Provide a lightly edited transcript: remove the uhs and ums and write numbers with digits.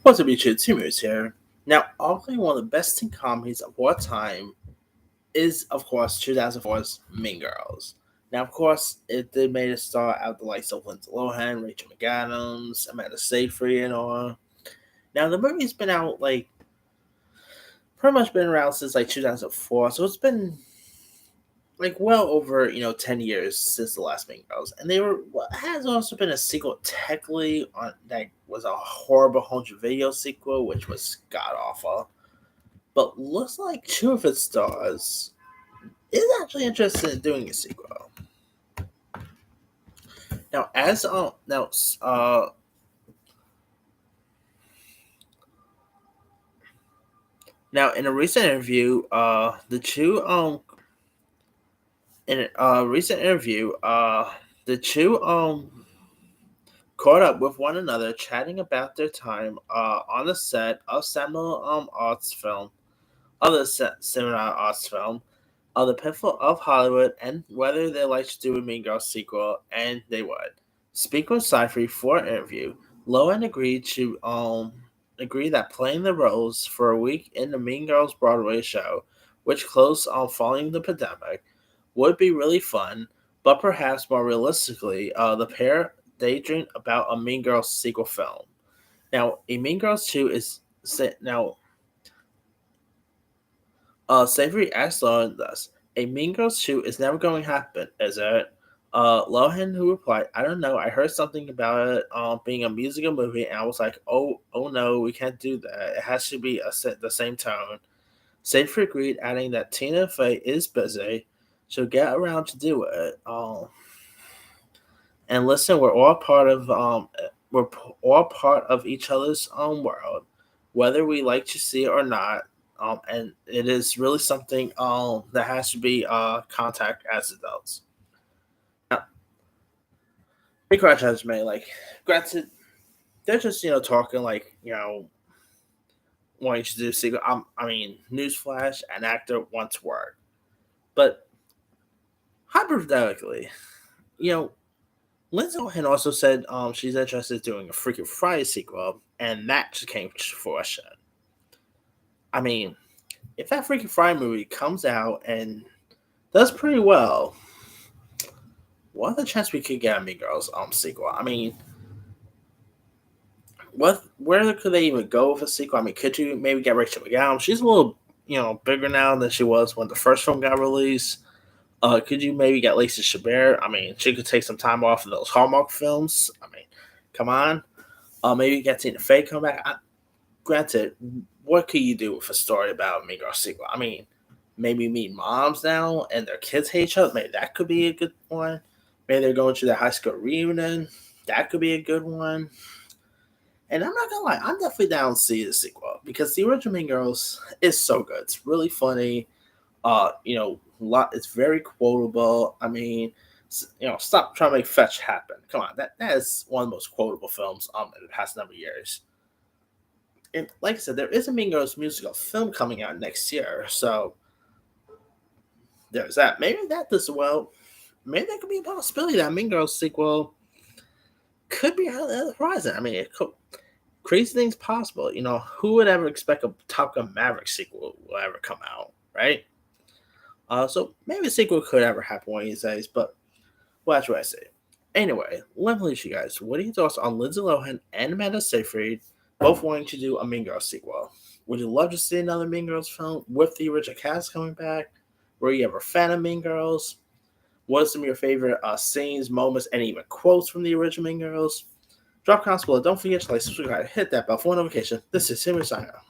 What's up, YouTube? Timus here. Now, arguably one of the best teen comedies of all time is, of course, 2004's Mean Girls. Now, of course, it did made a star out the likes of Lindsay Lohan, Rachel McAdams, Amanda Seyfried, and all. Now, the movie's been out pretty much been around since 2004, so it's been well over 10 years since the last Mean Girls, and they were has also been a sequel technically on that was a horrible home video sequel, which was god awful. But looks like two of its stars is actually interested in doing a sequel. Now, as now now in a recent interview, the two in a recent interview, the two caught up with one another, chatting about their time on the set of Samuel Arts film, other similar arts film, The Pitfall of Hollywood, and whether they like to do a Mean Girls sequel, and they would. Speaking with Seyfried for an interview, Lohan agreed that playing the roles for a week in the Mean Girls Broadway show, which closed on following the pandemic, would be really fun, but perhaps more realistically, the pair daydreamed about a Mean Girls sequel film. Now, a Mean Girls 2 is now. Savory asked Lohan thus, "A Mean Girls 2 is never going to happen, is it?" Lohan, who replied, "I don't know. I heard something about it being a musical movie, and I was like, oh no, we can't do that. It has to be the same tone." Seyfried agreed, adding that Tina Fey is busy. She'll get around to do it. And listen, we're all part of each other's world, whether we like to see it or not. And it is really something that has to be contact as adults. Now, big franchise made granted, they're just talking wanting to do sequel. I mean, newsflash, an actor wants work, but hypothetically, you know, Lindsay Lohan also said she's interested in doing a Freaky Friday sequel, and that just came to fruition. I mean, if that Freaky Friday movie comes out and does pretty well, what are the chances we could get a Mean Girls sequel? I mean, where could they even go with a sequel? I mean, could you maybe get Rachel McAdams? She's a little bigger now than she was when the first film got released. Could you maybe get Lacey Chabert? I mean, she could take some time off of those Hallmark films. I mean, come on. Maybe get Tina Fey come back. Granted, what could you do with a story about a Mean Girls sequel? I mean, maybe meet moms now and their kids hate each other. Maybe that could be a good one. Maybe they're going to their high school reunion. That could be a good one. And I'm not gonna lie, I'm definitely down to see the sequel because the original Mean Girls is so good. It's really funny. It's very quotable. I mean, stop trying to make fetch happen. Come on, that is one of the most quotable films in the past number of years. And like I said, there is a Mean Girls musical film coming out next year, so there's that. Maybe that does well. Maybe there could be a possibility that Mean Girls sequel could be on the horizon. I mean, it could. Crazy things possible. Who would ever expect a Top Gun Maverick sequel will ever come out, right? So maybe a sequel could ever happen one of these days, but well, that's what I say. Anyway, let me leave you guys. What are your thoughts on Lindsay Lohan and Amanda Seyfried both wanting to do a Mean Girls sequel? Would you love to see another Mean Girls film with the original cast coming back? Were you ever a fan of Mean Girls? What are some of your favorite scenes, moments, and even quotes from the original Mean Girls? Drop comments below. Don't forget to like, subscribe, hit that bell for notification. This is Seyfried signing off.